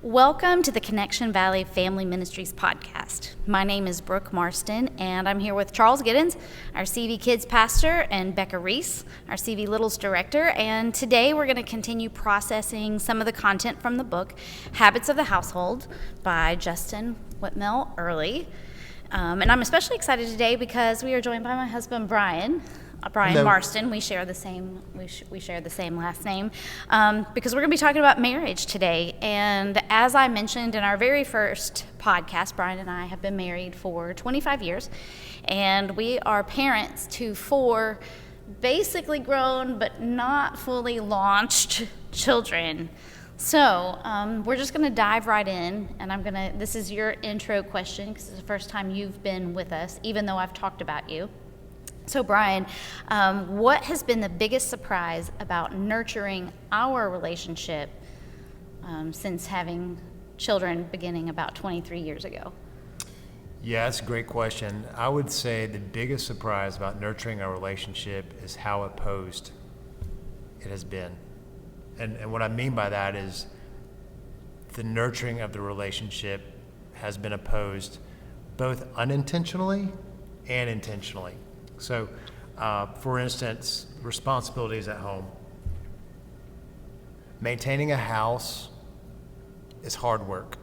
Welcome to the Connection Valley Family Ministries podcast. My name is Brooke Marston, and I'm here with Charles Giddens, our CV Kids pastor, and Becca Reese, our CV Littles director. And today we're going to continue processing some of the content from the book, Habits of the Household by Justin Whitmel Earley. And I'm especially excited today because we are joined by my husband, Brian Hello. Marston. We share the same last name because we're going to be talking about marriage today. And as I mentioned in our very first podcast, Brian and I have been married for 25 years, and we are parents to 4 basically grown but not fully launched children. So we're just going to dive right in, and this is your intro question because it's the first time you've been with us, even though I've talked about you. So Brian, what has been the biggest surprise about nurturing our relationship since having children beginning about 23 years ago? Yeah, that's a great question. I would say the biggest surprise about nurturing our relationship is how opposed it has been. And what I mean by that is the nurturing of the relationship has been opposed both unintentionally and intentionally. So, for instance, responsibilities at home. Maintaining a house is hard work,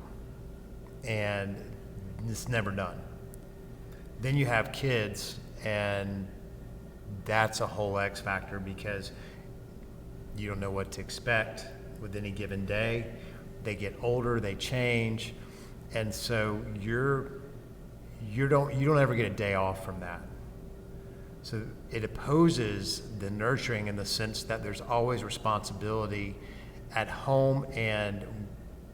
and it's never done. Then you have kids, and that's a whole X factor because you don't know what to expect with any given day. They get older, they change, and so you don't ever get a day off from that. So it opposes the nurturing in the sense that there's always responsibility at home and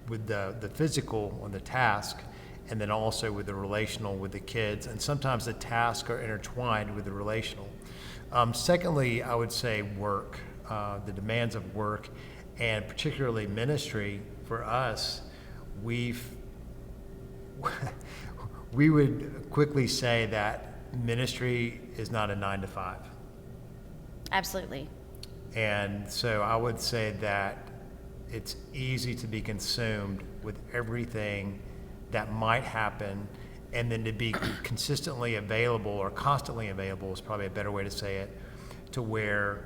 with the physical on the task, and then also with the relational with the kids. And sometimes the tasks are intertwined with the relational. Secondly, I would say work, the demands of work, and particularly ministry for us, we would quickly say that ministry is not a 9-to-5. Absolutely. And so I would say that it's easy to be consumed with everything that might happen, and then to be consistently available or constantly available is probably a better way to say it, to where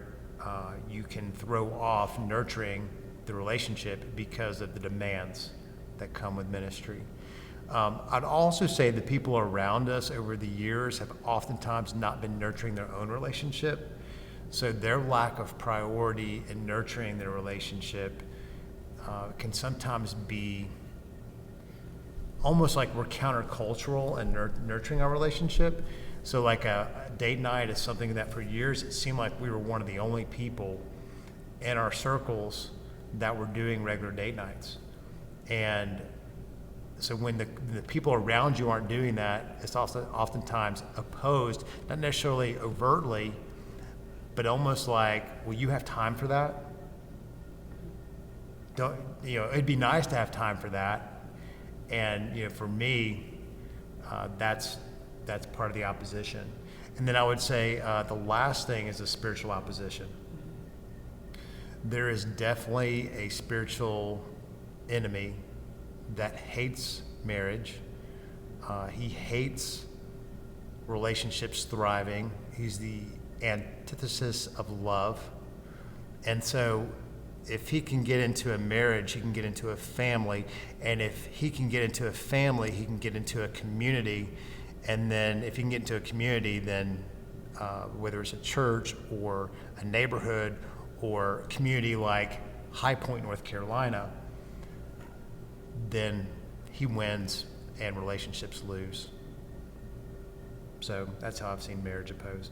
you can throw off nurturing the relationship because of the demands that come with ministry. I'd also say the people around us over the years have oftentimes not been nurturing their own relationship. So their lack of priority in nurturing their relationship can sometimes be almost like we're countercultural in nurturing our relationship. So like a date night is something that for years it seemed like we were one of the only people in our circles that were doing regular date nights. And so when the people around you aren't doing that, it's also oftentimes opposed, not necessarily overtly, but almost like, well, you have time for that? It'd be nice to have time for that. And for me, that's part of the opposition. And then I would say the last thing is a spiritual opposition. There is definitely a spiritual enemy that hates marriage. He hates relationships thriving. He's the antithesis of love. And so if he can get into a marriage, he can get into a family. And if he can get into a family, he can get into a community. And then if he can get into a community, then whether it's a church or a neighborhood or a community like High Point, North Carolina, then he wins and relationships lose. So that's how I've seen marriage opposed.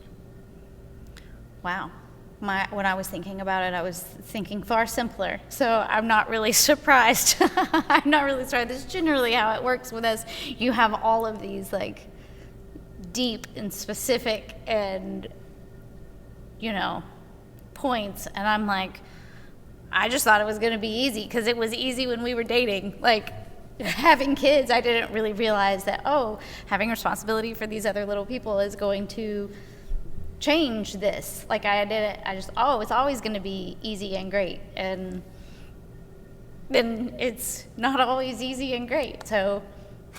Wow. When I was thinking about it, I was thinking far simpler. So I'm not really surprised. I'm not really surprised. This is generally how it works with us. You have all of these like deep and specific and, points. And I'm like, I just thought it was going to be easy because it was easy when we were dating. Like having kids, I didn't really realize that, having responsibility for these other little people is going to change this. Like I did it, it's always going to be easy and great. And then it's not always easy and great. So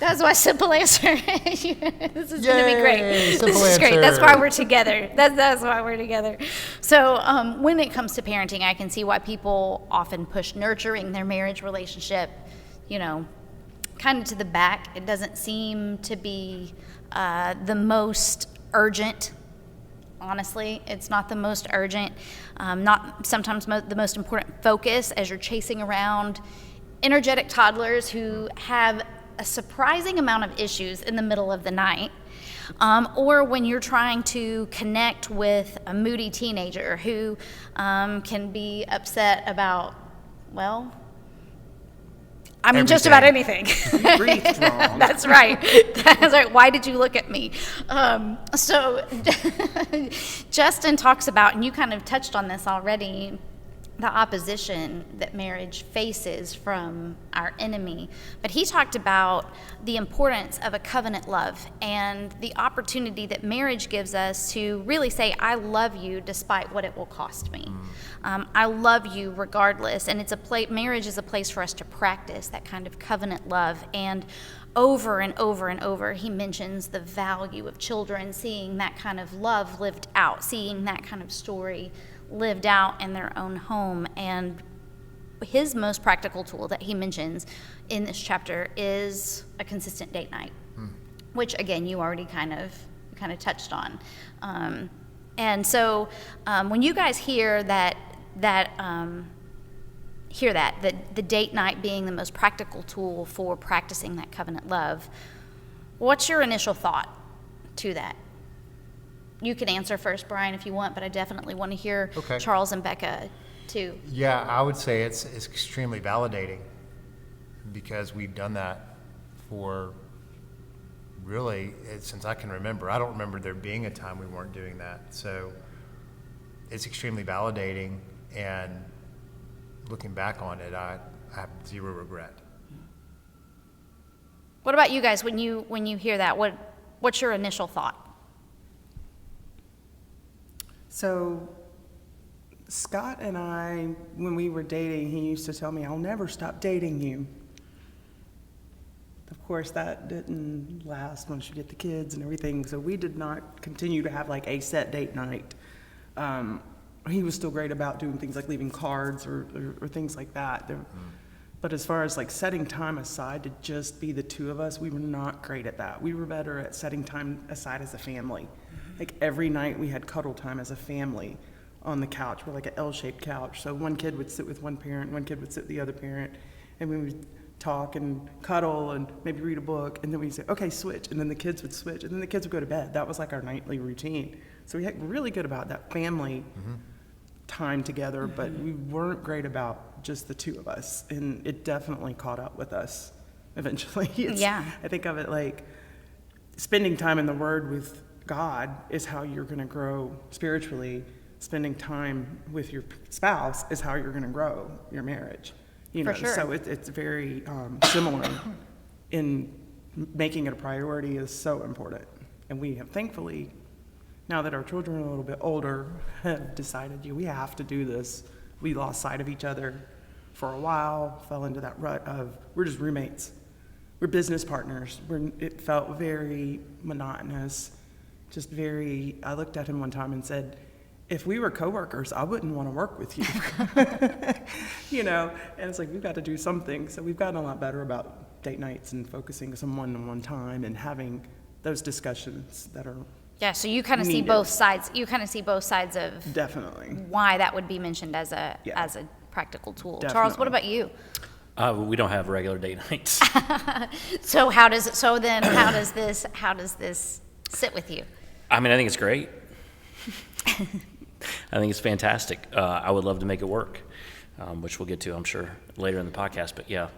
that's my simple answer. This is going to be great. Simple This is great. answer. That's why we're together. That's why we're together. So when it comes to parenting, I can see why people often push nurturing their marriage relationship, kind of to the back. It doesn't seem to be the most urgent. Honestly, it's not the most urgent, not sometimes the most important focus as you're chasing around energetic toddlers who have a surprising amount of issues in the middle of the night, or when you're trying to connect with a moody teenager who can be upset about, just about anything. You breathed wrong. That's right. That's right. Why did you look at me? So Justin talks about, and you kind of touched on this already, the opposition that marriage faces from our enemy. But he talked about the importance of a covenant love and the opportunity that marriage gives us to really say, I love you despite what it will cost me. I love you regardless. And marriage is a place for us to practice that kind of covenant love. And over and over and over, he mentions the value of children, seeing that kind of love lived out, seeing that kind of story lived out in their own home. And his most practical tool that he mentions in this chapter is a consistent date night, which again you already kind of touched on. And so when you guys hear that the date night being the most practical tool for practicing that covenant love, what's your initial thought to that? You can answer first, Brian, if you want, but I definitely want to hear Charles and Becca, too. Yeah, I would say it's extremely validating because we've done that for really since I can remember. I don't remember there being a time we weren't doing that. So it's extremely validating, and looking back on it, I have zero regret. What about you guys when you hear that? What's your initial thought? So Scott and I, when we were dating, he used to tell me, I'll never stop dating you. Of course, that didn't last once you get the kids and everything, so we did not continue to have like a set date night. He was still great about doing things like leaving cards or things like that. But as far as like setting time aside to just be the two of us, we were not great at that. We were better at setting time aside as a family. Like every night we had cuddle time as a family on the couch. We're like an L-shaped couch. So one kid would sit with one parent, one kid would sit with the other parent, and we would talk and cuddle and maybe read a book, and then we'd say, okay, switch, and then the kids would switch, and then the kids would go to bed. That was like our nightly routine. So we had really good about that family time together, but we weren't great about just the two of us, and it definitely caught up with us eventually. I think of it like spending time in the Word with God is how you're going to grow spiritually. Spending time with your spouse is how you're going to grow your marriage. For sure. So it's very similar in making it a priority is so important. And we have thankfully, now that our children are a little bit older, have decided we have to do this. We lost sight of each other for a while, fell into that rut of we're just roommates. We're business partners. It felt very monotonous. I looked at him one time and said, if we were coworkers, I wouldn't want to work with you. And it's like, we've got to do something. So we've gotten a lot better about date nights and focusing some one-on-one time and having those discussions that are so you kind of see both sides. You kind of see both sides of definitely why that would be mentioned as a practical tool. Definitely. Charles, what about you? We don't have regular date nights. So how does this sit with you? I mean, I think it's great. I think it's fantastic. I would love to make it work, which we'll get to, I'm sure, later in the podcast. But yeah,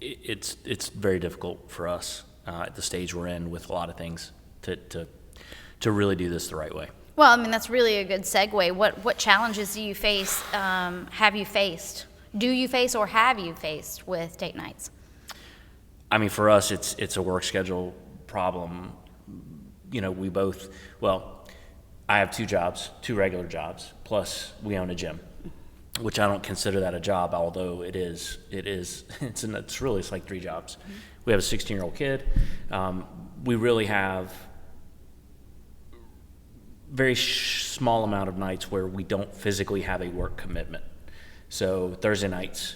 it's very difficult for us at the stage we're in with a lot of things to really do this the right way. Well, I mean, that's really a good segue. What challenges do you face? Have you faced? Do you face or have you faced with date nights? I mean, for us, it's a work schedule problem. We both, I have two regular jobs, plus we own a gym. which I don't consider that a job, although it is. It's really like 3 jobs. Mm-hmm. We have a 16-year-old kid. We really have very small amount of nights where we don't physically have a work commitment. So Thursday nights,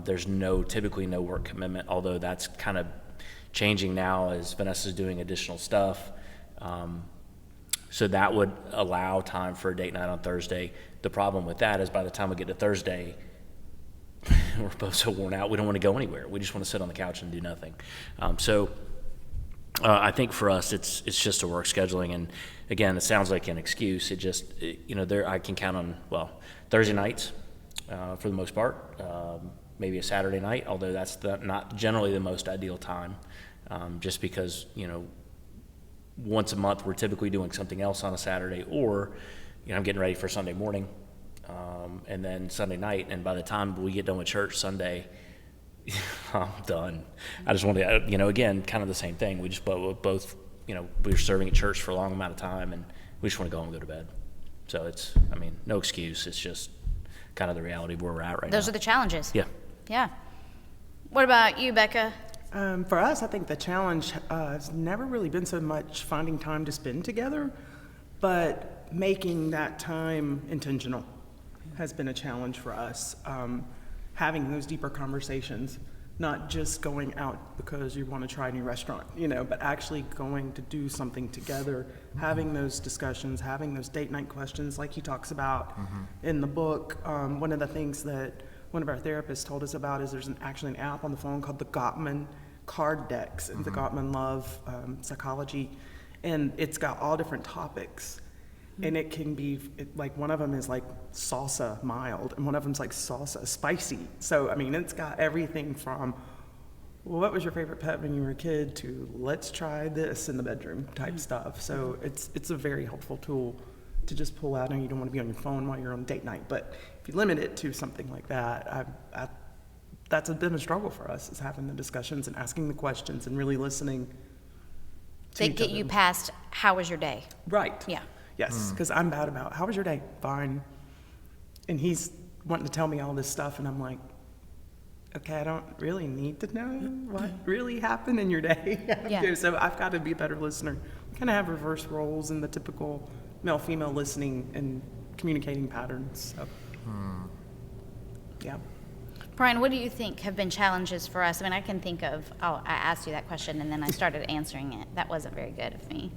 there's typically no work commitment, although that's kind of changing now as Vanessa's doing additional stuff. So that would allow time for a date night on Thursday. The problem with that is by the time we get to Thursday, we're both so worn out, we don't want to go anywhere. We just want to sit on the couch and do nothing. I think for us, it's just a work scheduling. And again, it sounds like an excuse. I can count on, Thursday nights for the most part, maybe a Saturday night, although that's not generally the most ideal time, just because, once a month we're typically doing something else on a Saturday, or, I'm getting ready for Sunday morning, and then Sunday night. And by the time we get done with church Sunday, I'm done. I just want to, again, kind of the same thing. We just both, we were serving at church for a long amount of time, and we just want to go home and go to bed. So no excuse. It's just kind of the reality of where we're at right now. Those are the challenges. Yeah. Yeah. What about you, Becca? For us, I think the challenge has never really been so much finding time to spend together, but making that time intentional has been a challenge for us. Having those deeper conversations, not just going out because you want to try a new restaurant, but actually going to do something together, having those discussions, having those date night questions like he talks about in the book. One of the things that one of our therapists told us about is there's actually an app on the phone called the Gottman Card Decks, and the Gottman Love Psychology, and it's got all different topics. And it can be, like, one of them is like salsa mild, and one of them's like salsa spicy. So, it's got everything from, what was your favorite pet when you were a kid, to let's try this in the bedroom type stuff. So it's a very helpful tool to just pull out, and you don't want to be on your phone while you're on date night. But if you limit it to something like that, that's been a struggle for us, is having the discussions and asking the questions and really listening to They each get other. you past, how was your day? Right. Yeah. Yes, because I'm bad about, how was your day? Fine. And he's wanting to tell me all this stuff, and I'm like, okay, I don't really need to know what really happened in your day. Yeah. So I've got to be a better listener. We kind of have reverse roles in the typical male-female listening and communicating patterns. So, yeah. Brian, what do you think have been challenges for us? I can think of, I asked you that question and then I started answering it. That wasn't very good of me.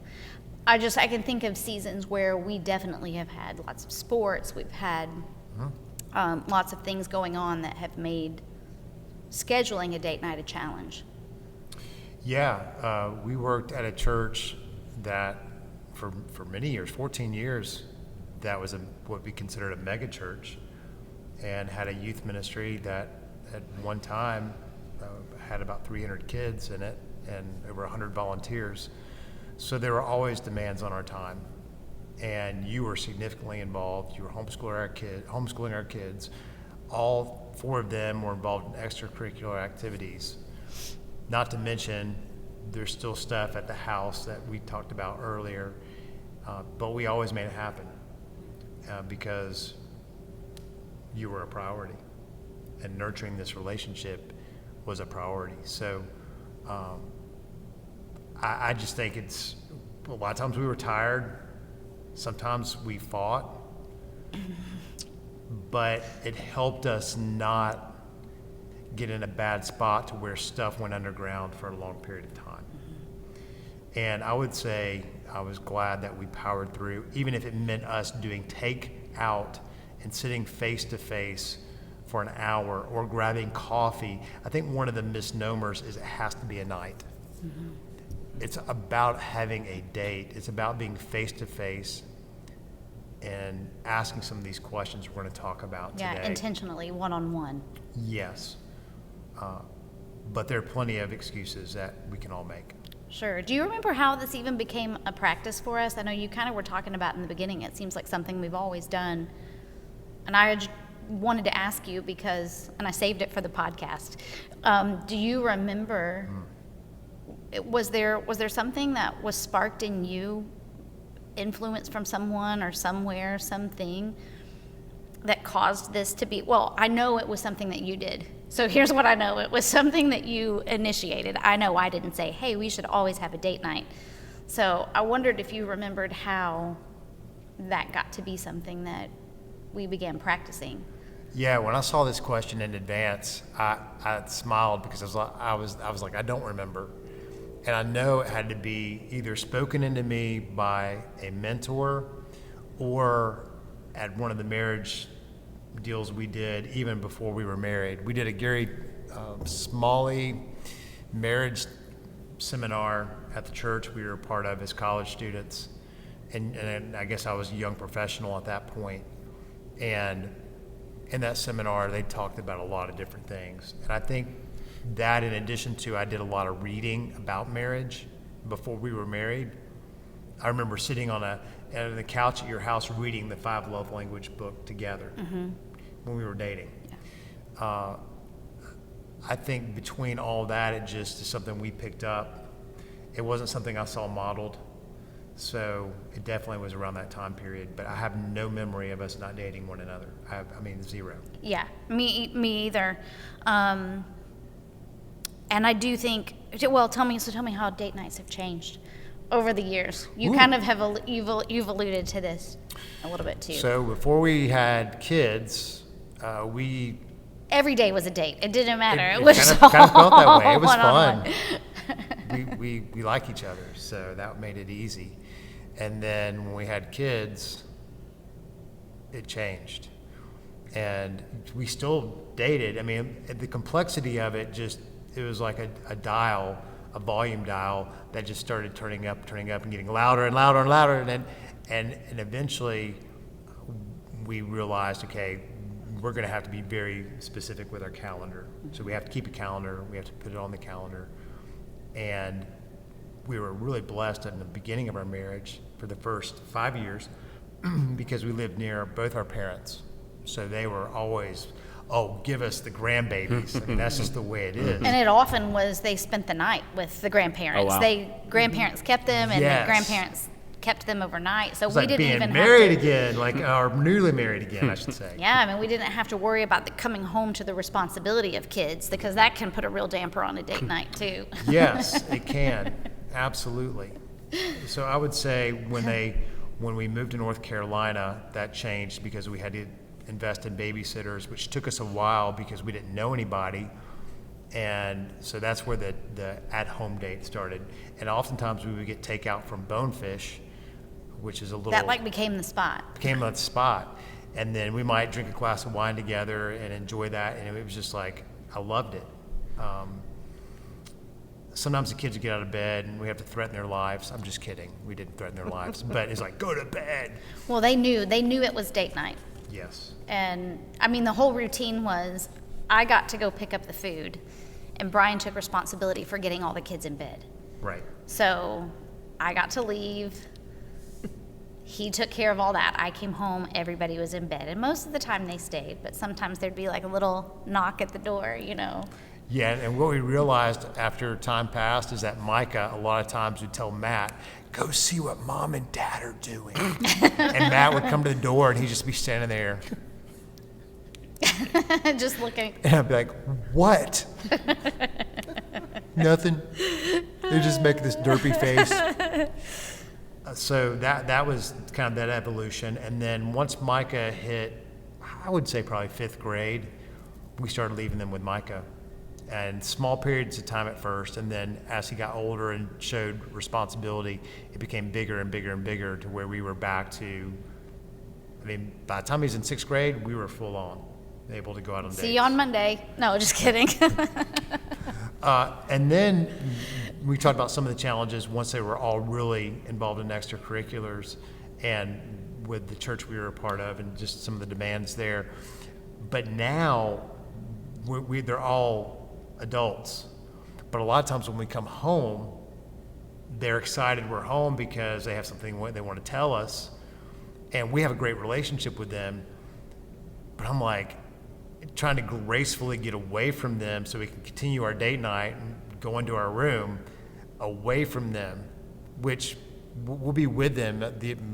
I can think of seasons where we definitely have had lots of sports. We've had lots of things going on that have made scheduling a date night a challenge. Yeah, we worked at a church that for many years, 14 years, that was what we considered a mega church, and had a youth ministry that at one time had about 300 kids in it and over 100 volunteers. So there were always demands on our time, and you were significantly involved. You were homeschooling our kids. All 4 of them were involved in extracurricular activities. Not to mention, there's still stuff at the house that we talked about earlier, but we always made it happen because you were a priority, and nurturing this relationship was a priority. So I just think it's, a lot of times we were tired, sometimes we fought, but it helped us not get in a bad spot to where stuff went underground for a long period of time. And I would say I was glad that we powered through, even if it meant us doing takeout and sitting face to face for an hour or grabbing coffee. I think one of the misnomers is it has to be a night. It's about having a date. It's about being face to face and asking some of these questions we're going to talk about today. Yeah, intentionally, one-on-one. Yes. But there are plenty of excuses that we can all make. Sure. Do you remember how this even became a practice for us? I know you kind of were talking about in the beginning. It seems like something we've always done. And I wanted to ask you because, and I saved it for the podcast. Do you remember, was there something that was sparked in you, influence from someone or somewhere, something that caused this to be, well, I know it was something that you did. So here's what I know. It was something that you initiated. I know I didn't say, hey, we should always have a date night. So I wondered if you remembered how that got to be something that we began practicing. Yeah, when I saw this question in advance, I smiled because I was like, I don't remember. And I know it had to be either spoken into me by a mentor or at one of the marriage deals we did even before we were married. We did a Gary Smalley marriage seminar at the church we were a part of as college students. And I guess I was a young professional at that point. And in that seminar, they talked about a lot of different things. And I think that, in addition to, I did a lot of reading about marriage before we were married. I remember sitting on the couch at your house reading the 5 Love Language book together when we were dating. Yeah. I think between all that, it just is something we picked up. It wasn't something I saw modeled. So it definitely was around that time period, but I have no memory of us not dating one another. I mean, zero. Yeah, me either. And I do think, well, tell me how date nights have changed over the years. You kind of have, you've alluded to this a little bit too. So before we had kids, every day was a date. It didn't matter. It was kind of felt that way. It was one-on-one. fun. we like each other, so that made it easy. And then when we had kids, it changed. And we still dated. I mean, the complexity of it it was like a dial, a volume dial that just started turning up and getting louder and louder and louder. And eventually we realized, okay, we're going to have to be very specific with our calendar. So we have to keep a calendar. We have to put it on the calendar. And we were really blessed in the beginning of our marriage for the first 5 years because we lived near both our parents. So they were always, give us the grandbabies. I mean, that's just the way it is. And it often was they spent the night with the grandparents. Oh, wow. Grandparents kept them, and Yes. the grandparents kept them overnight. So It's we like didn't being even married have to, again, or newly married again, I should say. Yeah, I mean, we didn't have to worry about coming home to the responsibility of kids, because that can put a real damper on a date night too. Yes, it can. Absolutely. So I would say when we moved to North Carolina, that changed because we had to invest in babysitters, which took us a while because we didn't know anybody. And so that's where the at-home date started. And oftentimes we would get takeout from Bonefish, which is a little... That became the spot. Became a spot. And then we might drink a glass of wine together and enjoy that. And it was just like, I loved it. Sometimes the kids would get out of bed and we have to threaten their lives. I'm just kidding. We didn't threaten their lives. But it's like, go to bed. Well, they knew it was date night. Yes. And I mean, the whole routine was I got to go pick up the food, and Brian took responsibility for getting all the kids in bed. Right. So I got to leave. He took care of all that. I came home, everybody was in bed. And most of the time they stayed, but sometimes there'd be like a little knock at the door, Yeah, and what we realized after time passed is that Micah, a lot of times, would tell Matt, go see what Mom and Dad are doing. And Matt would come to the door and he'd just be standing there. Just looking. And I'd be like, what? Nothing. They just make this derpy face. So that was kind of that evolution. And then once Micah hit, I would say probably 5th grade, we started leaving them with Micah. And small periods of time at first, and then as he got older and showed responsibility, it became bigger and bigger and bigger to where we were back to, I mean, by the time he was in 6th grade, we were full on, able to go out on dates. See you on Monday. No, just kidding. And then we talked about some of the challenges once they were all really involved in extracurriculars and with the church we were a part of and just some of the demands there. But now they're all adults, but a lot of times when we come home, they're excited we're home because they have something they want to tell us, and we have a great relationship with them. But I'm like trying to gracefully get away from them so we can continue our date night and go into our room away from them, which we'll be with them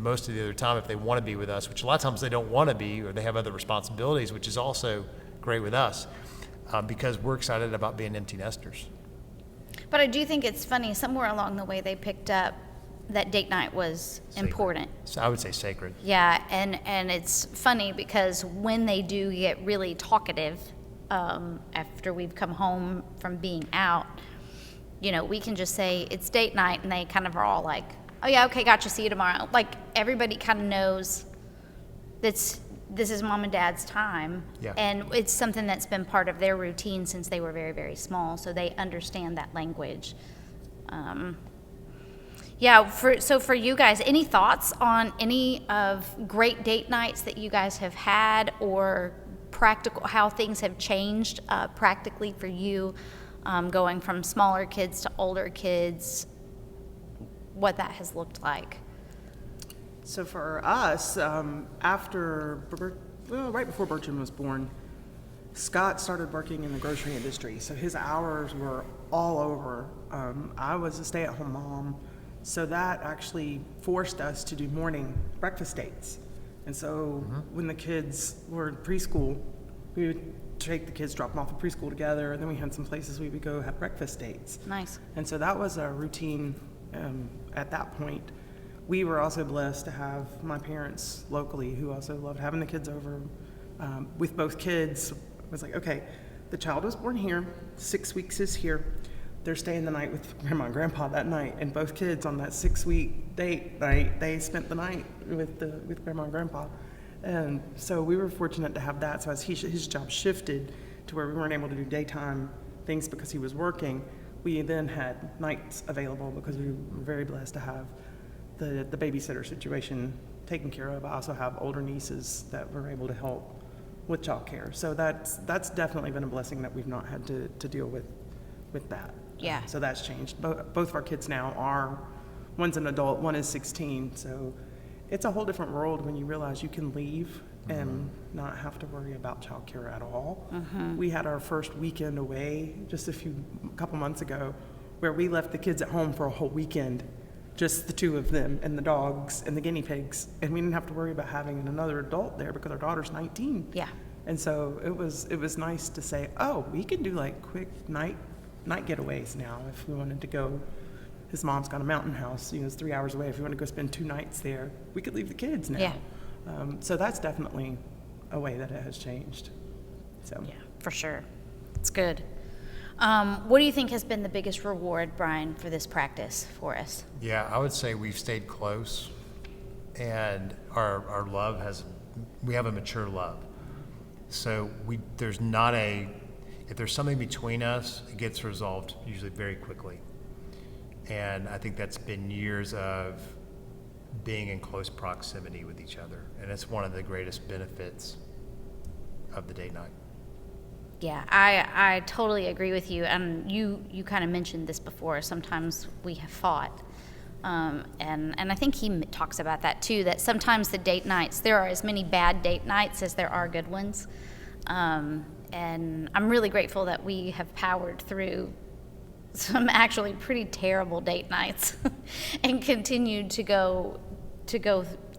most of the other time if they want to be with us, which a lot of times they don't want to be, or they have other responsibilities, which is also great with us, because we're excited about being empty nesters. But I do think it's funny, somewhere along the way they picked up that date night was Sacred. important. So I would say sacred. Yeah, and it's funny because when they do get really talkative, after we've come home from being out, you know, we can just say it's date night, and they kind of are all like, oh yeah, okay, gotcha, see you tomorrow. Like, everybody kind of knows this is mom and dad's time. Yeah. And it's something that's been part of their routine since they were very, very small, so they understand that language. So for you guys, any thoughts on any of great date nights that you guys have had, or how things have changed practically for you, going from smaller kids to older kids, what that has looked like? So for us, right before Bertrand was born, Scott started working in the grocery industry, so his hours were all over. I was a stay-at-home mom, so that actually forced us to do morning breakfast dates. And so when the kids were in preschool, we would take the kids, drop them off at preschool together, and then we had some places we would go have breakfast dates. Nice. And so that was our routine at that point. We were also blessed to have my parents locally who also loved having the kids over. With both kids, it was like, okay, the child was born here, 6 weeks is here. They're staying the night with grandma and grandpa that night, and both kids on that 6-week date night, they spent the night with grandma and grandpa. And so we were fortunate to have that. So as his job shifted to where we weren't able to do daytime things because he was working, we then had nights available because we were very blessed to have the babysitter situation taken care of. I also have older nieces that were able to help with childcare. So that's definitely been a blessing that we've not had to deal with that. Yeah. So that's changed. Both of our kids now are, one's an adult, one is 16. So it's a whole different world when you realize you can leave and not have to worry about childcare at all. We had our first weekend away just a couple months ago where we left the kids at home for a whole weekend, just the two of them and the dogs and the guinea pigs, and we didn't have to worry about having another adult there because our daughter's 19. Yeah. And so it was nice to say, oh, we can do like quick night getaways now if we wanted to go. His mom's got a mountain house, it's 3 hours away. If we want to go spend 2 nights there, we could leave the kids now. Yeah. So that's definitely a way that it has changed. So Yeah, for sure. It's good. What do you think has been the biggest reward, Brian, for this practice for us? Yeah, I would say we've stayed close, and our love we have a mature love. So if there's something between us, it gets resolved usually very quickly. And I think that's been years of being in close proximity with each other. And it's one of the greatest benefits of the date night. Yeah, I totally agree with you. And you kind of mentioned this before. Sometimes we have fought. And I think he talks about that too, that sometimes the date nights, there are as many bad date nights as there are good ones. And I'm really grateful that we have powered through some actually pretty terrible date nights and continued to go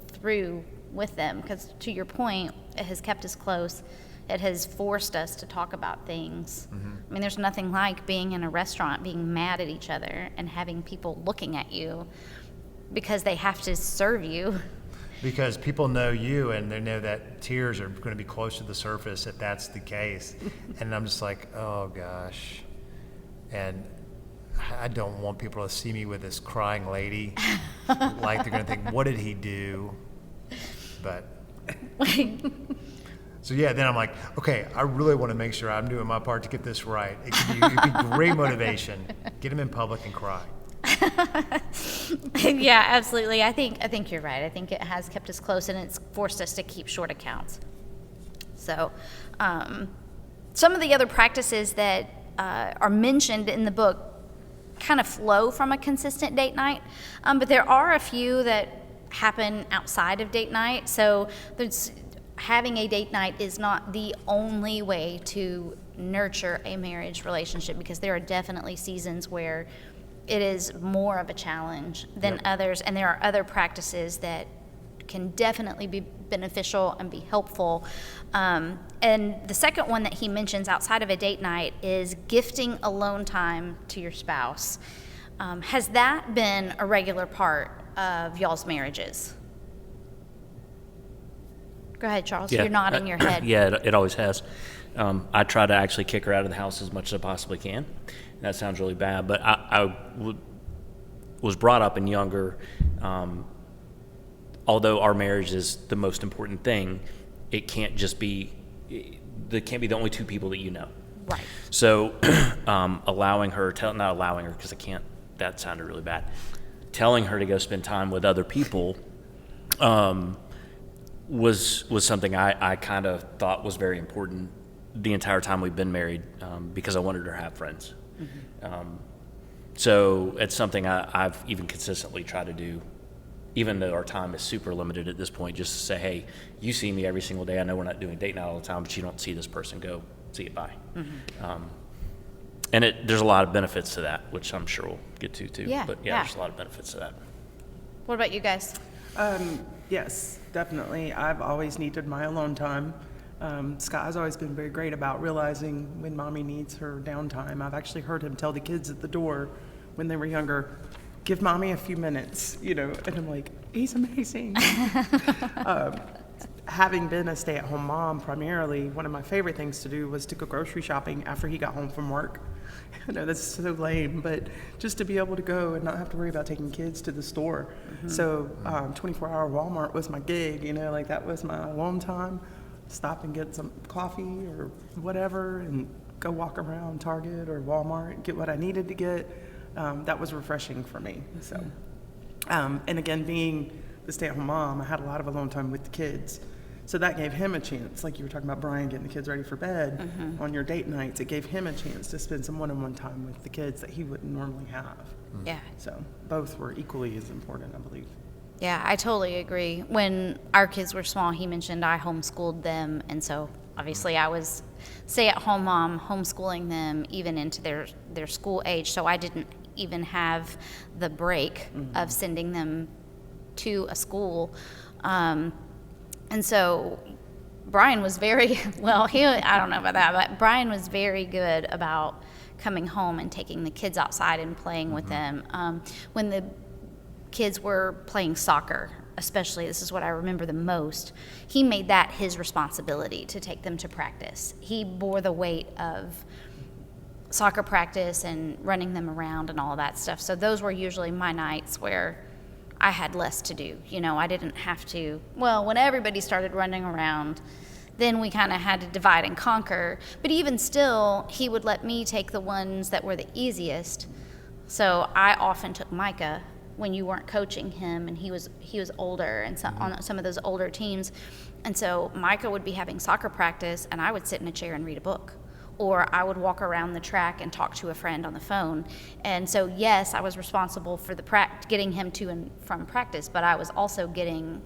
through with them, because to your point, it has kept us close. It has forced us to talk about things. I mean, there's nothing like being in a restaurant, being mad at each other and having people looking at you because they have to serve you. Because people know you, and they know that tears are going to be close to the surface if that's the case. And I'm just like, oh gosh. And I don't want people to see me with this crying lady. Like they're going to think, what did he do? But so yeah, then I'm like, okay, I really want to make sure I'm doing my part to get this right. It could be great motivation. Get him in public and cry. Yeah, absolutely. I think you're right. I think it has kept us close, and it's forced us to keep short accounts. So some of the other practices that are mentioned in the book kind of flow from a consistent date night, but there are a few that happen outside of date night. So having a date night is not the only way to nurture a marriage relationship, because there are definitely seasons where it is more of a challenge than Yep. others, and there are other practices that can definitely be beneficial and be helpful. And the second one that he mentions outside of a date night is gifting alone time to your spouse. Has that been a regular part of y'all's marriages? Go ahead, Charles. Yeah. You're nodding your head. Yeah, it always has. I try to actually kick her out of the house as much as I possibly can. That sounds really bad, but I was brought up in younger. Although our marriage is the most important thing, it can't just be. There can't be the only two people that you know. Right. So, not allowing her because I can't. That sounded really bad. Telling her to go spend time with other people. Was something I kind of thought was very important the entire time we've been married, because I wanted her to have friends. So it's something I've even consistently tried to do, even though our time is super limited at this point, just to say, hey, you see me every single day. I know we're not doing date night all the time, but you don't see this person. Go see it, bye. And there's a lot of benefits to that, which I'm sure we'll get to too. Yeah, But yeah. there's a lot of benefits to that. What about you guys? Yes, definitely. I've always needed my alone time. Scott has always been very great about realizing when mommy needs her downtime. I've actually heard him tell the kids at the door when they were younger, give mommy a few minutes, and I'm like, he's amazing. Having been a stay-at-home mom primarily, one of my favorite things to do was to go grocery shopping after he got home from work. I know that's so lame, but just to be able to go and not have to worry about taking kids to the store. So 24-hour Walmart was my gig, like that was my alone time. Stop and get some coffee or whatever and go walk around Target or Walmart and get what I needed to get. That was refreshing for me. So, and again, being the stay-at-home mom, I had a lot of alone time with the kids. So that gave him a chance, like you were talking about Brian getting the kids ready for bed on your date nights. It gave him a chance to spend some one-on-one time with the kids that he wouldn't normally have. Yeah. So both were equally as important, I believe. Yeah, I totally agree. When our kids were small, he mentioned I homeschooled them, and so obviously I was stay-at-home mom, homeschooling them even into their school age, so I didn't even have the break of sending them to a school. And so Brian was very, I don't know about that, but Brian was very good about coming home and taking the kids outside and playing with them. When the kids were playing soccer, especially, this is what I remember the most, he made that his responsibility to take them to practice. He bore the weight of soccer practice and running them around and all that stuff. So those were usually my nights where I had less to do. I didn't have to, when everybody started running around, then we kind of had to divide and conquer. But even still, he would let me take the ones that were the easiest. So I often took Micah when you weren't coaching him, and he was older and on some of those older teams. And so Micah would be having soccer practice, and I would sit in a chair and read a book. Or I would walk around the track and talk to a friend on the phone. And so, yes, I was responsible for getting him to and from practice, but I was also getting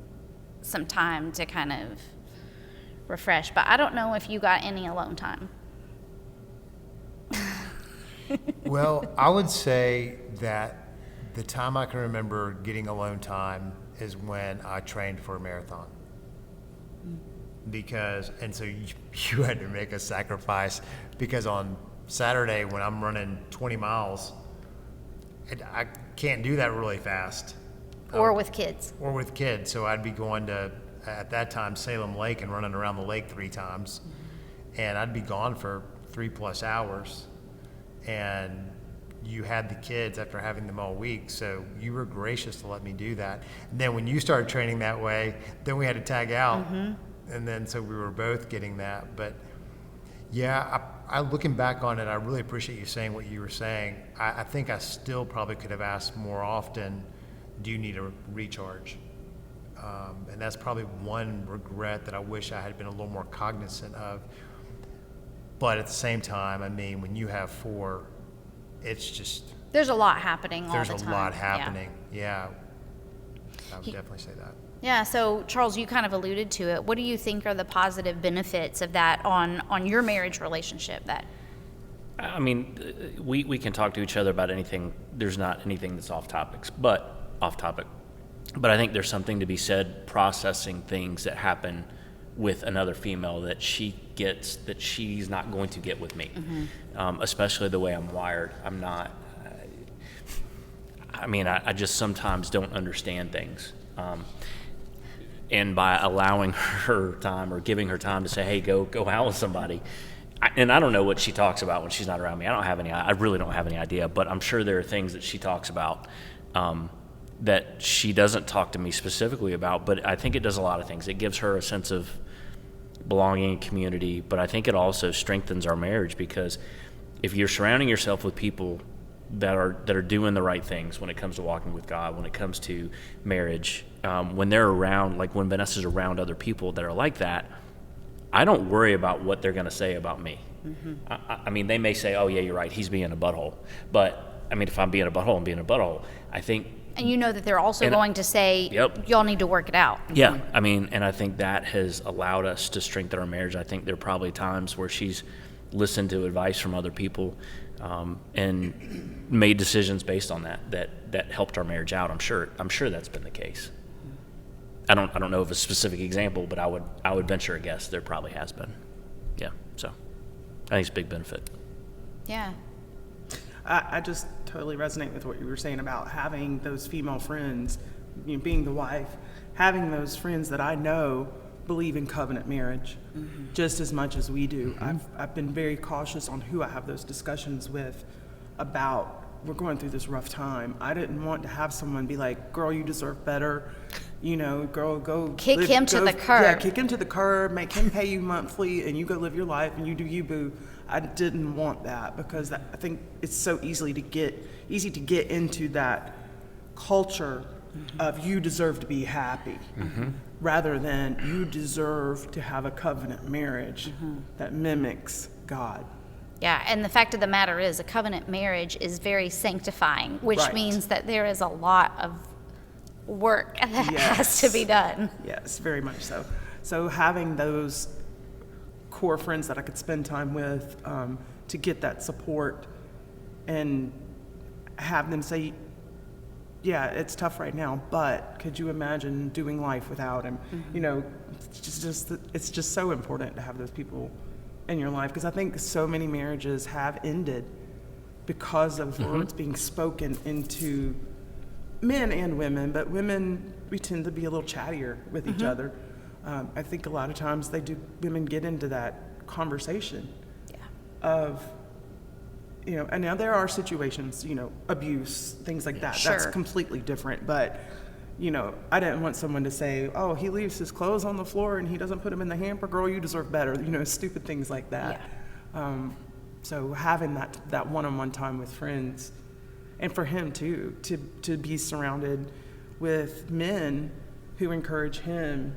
some time to kind of refresh. But I don't know if you got any alone time. Well, I would say that the time I can remember getting alone time is when I trained for a marathon. So you had to make a sacrifice, because on Saturday when I'm running 20 miles, I can't do that really fast. Or with kids. So I'd be going to, at that time, Salem Lake and running around the lake 3 times. And I'd be gone for 3+ hours. And you had the kids after having them all week, so you were gracious to let me do that. And then when you started training that way, then we had to tag out. And then so we were both getting that. But yeah, I looking back on it, I really appreciate you saying what you were saying. I think I still probably could have asked more often, do you need a recharge? And that's probably one regret that I wish I had been a little more cognizant of. But at the same time, I mean, when you have 4, it's just, There's a lot happening all the time. there's a lot happening. Yeah. I would definitely say that. Yeah, so Charles, you kind of alluded to it. What do you think are the positive benefits of that on your marriage relationship? That I mean, we can talk to each other about anything. There's not anything that's off topic. But I think there's something to be said processing things that happen with another female that she gets that she's not going to get with me. Especially the way I'm wired. I'm not. I just sometimes don't understand things. And by allowing her time or giving her time to say, hey, go out with somebody. And I don't know what she talks about when she's not around me. I really don't have any idea, but I'm sure there are things that she talks about that she doesn't talk to me specifically about, but I think it does a lot of things. It gives her a sense of belonging and community, but I think it also strengthens our marriage, because if you're surrounding yourself with people that are doing the right things when it comes to walking with God, when it comes to marriage, when they're around, like when Vanessa's around other people that are like that, I don't worry about what they're going to say about me. I mean, they may say, oh yeah, you're right, he's being a butthole. But I mean, if I'm being a butthole, I'm being a butthole. I think. And you know that they're also going to say, yep, y'all need to work it out. Yeah, I mean, and I think that has allowed us to strengthen our marriage. I think there are probably times where she's listened to advice from other people and made decisions based on that helped our marriage out. I'm sure that's been the case. I don't know of a specific example, but I would venture a guess there probably has been. Yeah, so I think it's a big benefit. Yeah. I just totally resonate with what you were saying about having those female friends, being the wife, having those friends that I know believe in covenant marriage just as much as we do. I've been very cautious on who I have those discussions with about, we're going through this rough time. I didn't want to have someone be like, girl, you deserve better. Girl, go kick him to the curb. Yeah, kick him to the curb, make him pay you monthly, and you go live your life and you do you, boo. I didn't want that, because I think it's so easy to get into that culture of you deserve to be happy, rather than you deserve to have a covenant marriage that mimics God. Yeah, and the fact of the matter is, a covenant marriage is very sanctifying, which Right. means that there is a lot of work that has to be done. Yes, very much so. So having those core friends that I could spend time with, to get that support and have them say, yeah, it's tough right now, but could you imagine doing life without him? It's just so important to have those people in your life, because I think so many marriages have ended because of words being spoken into men and women, but women, we tend to be a little chattier with each other. I think a lot of times women get into that conversation of, and now there are situations, abuse, things like that. Sure. That's completely different. But, I didn't want someone to say, oh, he leaves his clothes on the floor and he doesn't put them in the hamper. Girl, you deserve better. Stupid things like that. So having that one-on-one time with friends, and for him too, to be surrounded with men who encourage him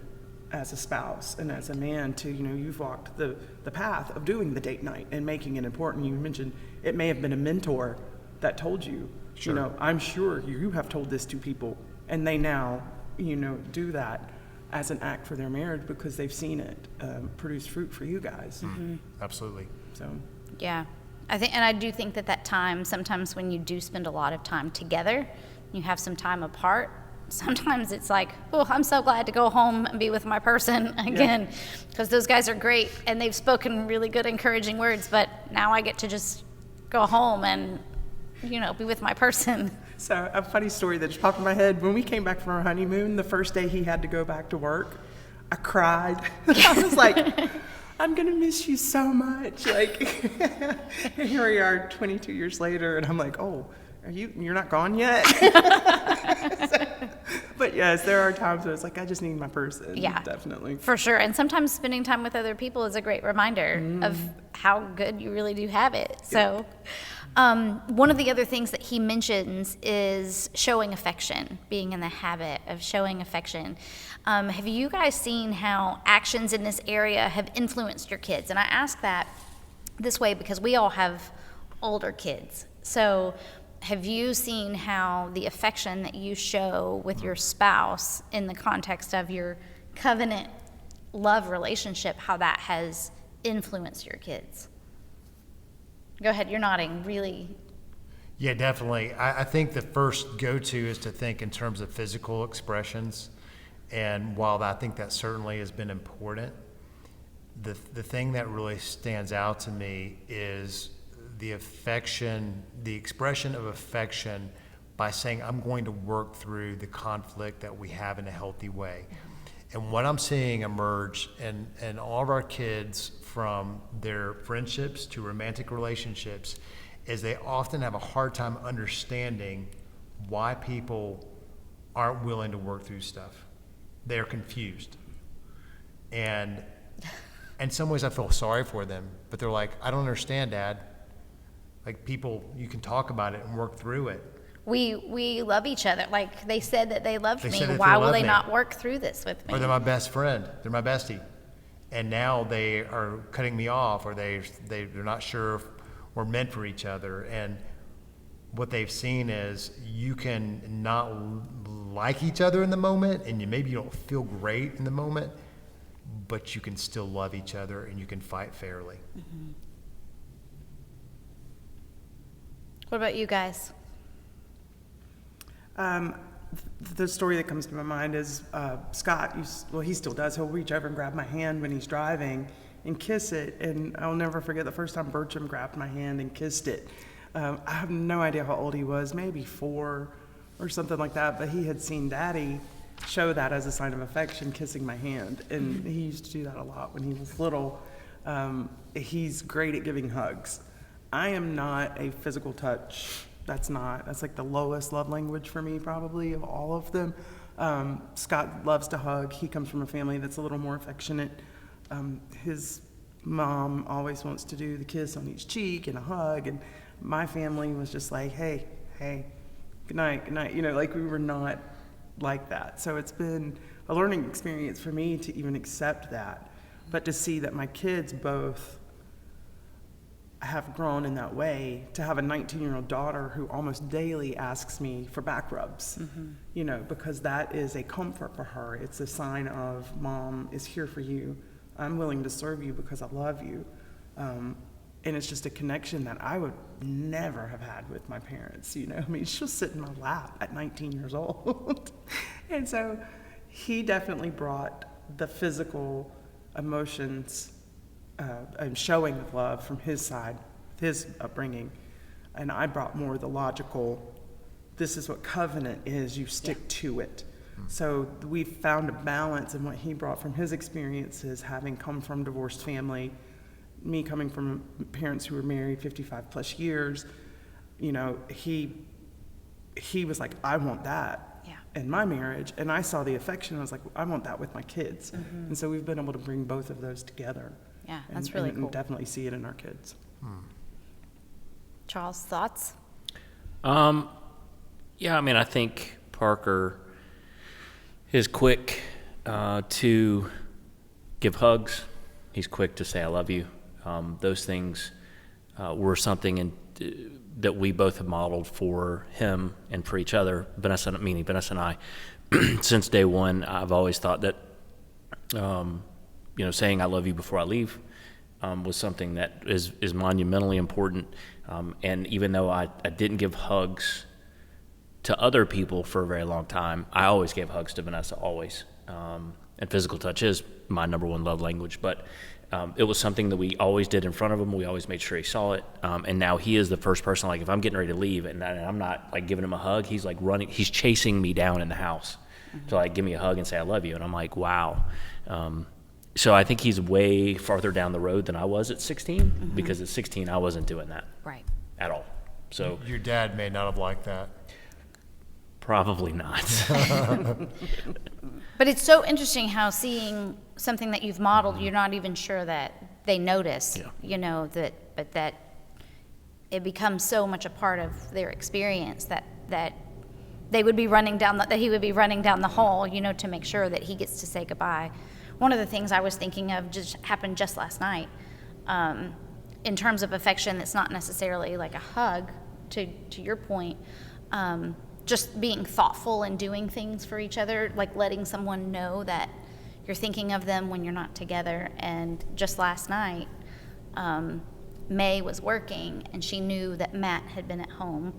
as a spouse and as a man to, you've walked the path of doing the date night and making it important. You mentioned it may have been a mentor that told you, Sure. I'm sure you have told this to people, and they now, do that as an act for their marriage because they've seen it produce fruit for you guys. Absolutely. So, Yeah. I do think that time, sometimes when you do spend a lot of time together, you have some time apart, sometimes it's like, oh, I'm so glad to go home and be with my person again, because those guys are great and they've spoken really good, encouraging words, but now I get to just go home and, be with my person. So a funny story that just popped in my head. When we came back from our honeymoon, the first day he had to go back to work, I cried. I was like, I'm going to miss you so much. Like, and here we are 22 years later, and I'm like, oh, you're not gone yet? But yes, there are times where it's like, I just need my person. Yeah. Definitely. For sure. And sometimes spending time with other people is a great reminder of how good you really do have it. So one of the other things that he mentions is showing affection, being in the habit of showing affection. Have you guys seen how actions in this area have influenced your kids? And I ask that this way because we all have older kids. So have you seen how the affection that you show with your spouse in the context of your covenant love relationship, how that has influenced your kids? Go ahead, you're nodding, really. Yeah, definitely. I think the first go-to is to think in terms of physical expressions. And while I think that certainly has been important, the thing that really stands out to me is the affection, the expression of affection by saying, I'm going to work through the conflict that we have in a healthy way. And what I'm seeing emerge in all of our kids, from their friendships to romantic relationships, is they often have a hard time understanding why people aren't willing to work through stuff. They're confused. And in some ways I feel sorry for them, but they're like, I don't understand, Dad. Like, people, you can talk about it and work through it. We love each other. Like, they said that they loved They me. said that Why they will love they me. not work through this with me? Or they're my best friend. They're my bestie. And now they are cutting me off, or they're not sure if we're meant for each other. And what they've seen is you can not like each other in the moment, and maybe you don't feel great in the moment, but you can still love each other and you can fight fairly. Mm-hmm. What about you guys? The story that comes to my mind is Scott, he still does. He'll reach over and grab my hand when he's driving and kiss it. And I'll never forget the first time Bertram grabbed my hand and kissed it. I have no idea how old he was, maybe 4 or something like that. But he had seen Daddy show that as a sign of affection, kissing my hand. And he used to do that a lot when he was little. He's great at giving hugs. I am not a physical touch. That's like the lowest love language for me, probably, of all of them. Scott loves to hug. He comes from a family that's a little more affectionate. His mom always wants to do the kiss on each cheek and a hug, and my family was just like, hey, good night. You know, like, we were not like that. So it's been a learning experience for me to even accept that. But to see that my kids both have grown in that way, to have a 19-year-old daughter who almost daily asks me for back rubs, you know, because that is a comfort for her. It's a sign of, Mom is here for you. I'm willing to serve you because I love you. And it's just a connection that I would never have had with my parents, you know. I mean, she'll sit in my lap at 19 years old. And so he definitely brought the physical emotions and showing of love from his side, his upbringing, and I brought more the logical, this is what covenant is, you stick to it. So we found a balance in what he brought from his experiences, having come from divorced family, me coming from parents who were married 55 plus years. You know, he was like, I want that in my marriage, and I saw the affection. I was like, I want that with my kids. And so we've been able to bring both of those together. Yeah, that's really cool. And definitely see it in our kids. Charles, thoughts? Yeah, I mean, I think Parker is quick to give hugs. He's quick to say, I love you. Those things were something that we both have modeled for him and for each other, Vanessa and I. Since day one, I've always thought that, saying I love you before I leave was something that is monumentally important. And even though I didn't give hugs to other people for a very long time, I always gave hugs to Vanessa, always. And physical touch is my number one love language. But it was something that we always did in front of him. We always made sure he saw it. And now he is the first person, like, if I'm getting ready to leave and I'm not, like, giving him a hug, he's, like, running. He's chasing me down in the house to, like, give me a hug and say I love you. And I'm like, wow. So I think he's way farther down the road than I was at 16, because at 16 I wasn't doing that at all. So Your dad may not have liked that. probably not. But it's so interesting how seeing something that you've modeled, you're not even sure that they notice, but that it becomes so much a part of their experience that they would be running down, that he would be running down the hall, to make sure that he gets to say goodbye. One of the things I was thinking of just happened just last night, in terms of affection that's not necessarily like a hug, to your point, just being thoughtful and doing things for each other, like letting someone know that you're thinking of them when you're not together. And just last night, May was working, and she knew that Matt had been at home.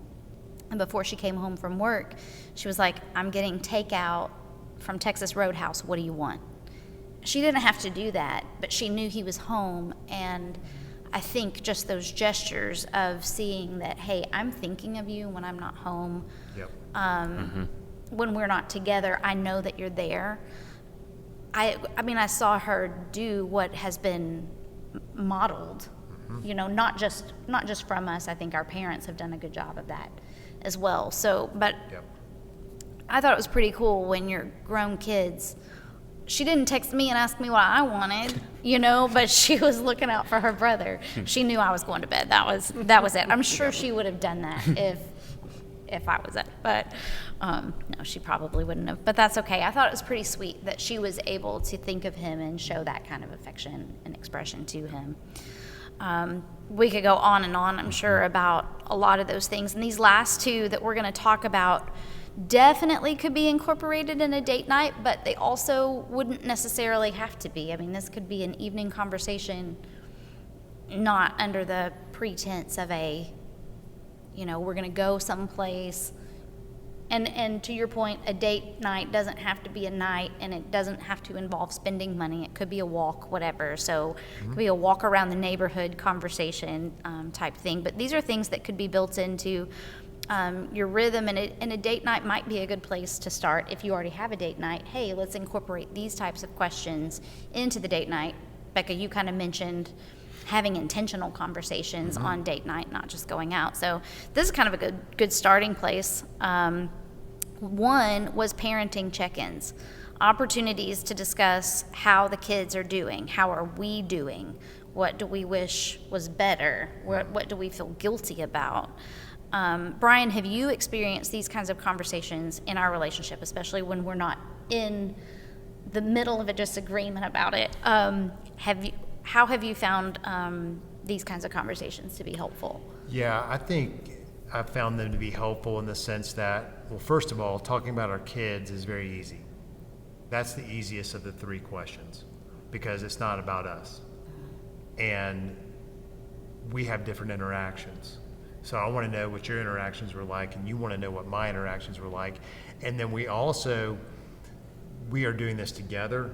And before she came home from work, she was like, I'm getting takeout from Texas Roadhouse. What do you want? She didn't have to do that, but she knew he was home. And I think just those gestures of seeing that, hey, I'm thinking of you when I'm not home. Yep. When we're not together, I know that you're there. I mean, I saw her do what has been modeled, you know, not just from us. I think our parents have done a good job of that as well. So, but Yep. I thought it was pretty cool when you're grown kids. She didn't text me and ask me what I wanted, you know, but she was looking out for her brother. She knew I was going to bed. That was it. I'm sure she would have done that if I was it, but no, she probably wouldn't have. But that's okay. I thought it was pretty sweet that she was able to think of him and show that kind of affection and expression to him. We could go on and on, I'm sure, about a lot of those things. And these last two that we're going to talk about definitely could be incorporated in a date night, but they also wouldn't necessarily have to be. I mean, this could be an evening conversation, not under the pretense of a, you know, we're going to go someplace. And to your point, a date night doesn't have to be a night, and it doesn't have to involve spending money. It could be a walk, whatever. So it could be a walk around the neighborhood conversation type thing. But these are things that could be built into your rhythm, and a date night might be a good place to start. If you already have a date night, hey, let's incorporate these types of questions into the date night. Becca, you kind of mentioned having intentional conversations on date night, not just going out. So this is kind of a good starting place. One was parenting check-ins, opportunities to discuss how the kids are doing, how are we doing, what do we wish was better, what do we feel guilty about. Brian, have you experienced these kinds of conversations in our relationship, especially when we're not in the middle of a disagreement about it? How have you found these kinds of conversations to be helpful? Yeah, I think I found them to be helpful in the sense that, well, first of all, talking about our kids is very easy. That's the easiest of the three questions because it's not about us. And we have different interactions. So I want to know what your interactions were like, and you want to know what my interactions were like. And then we are doing this together.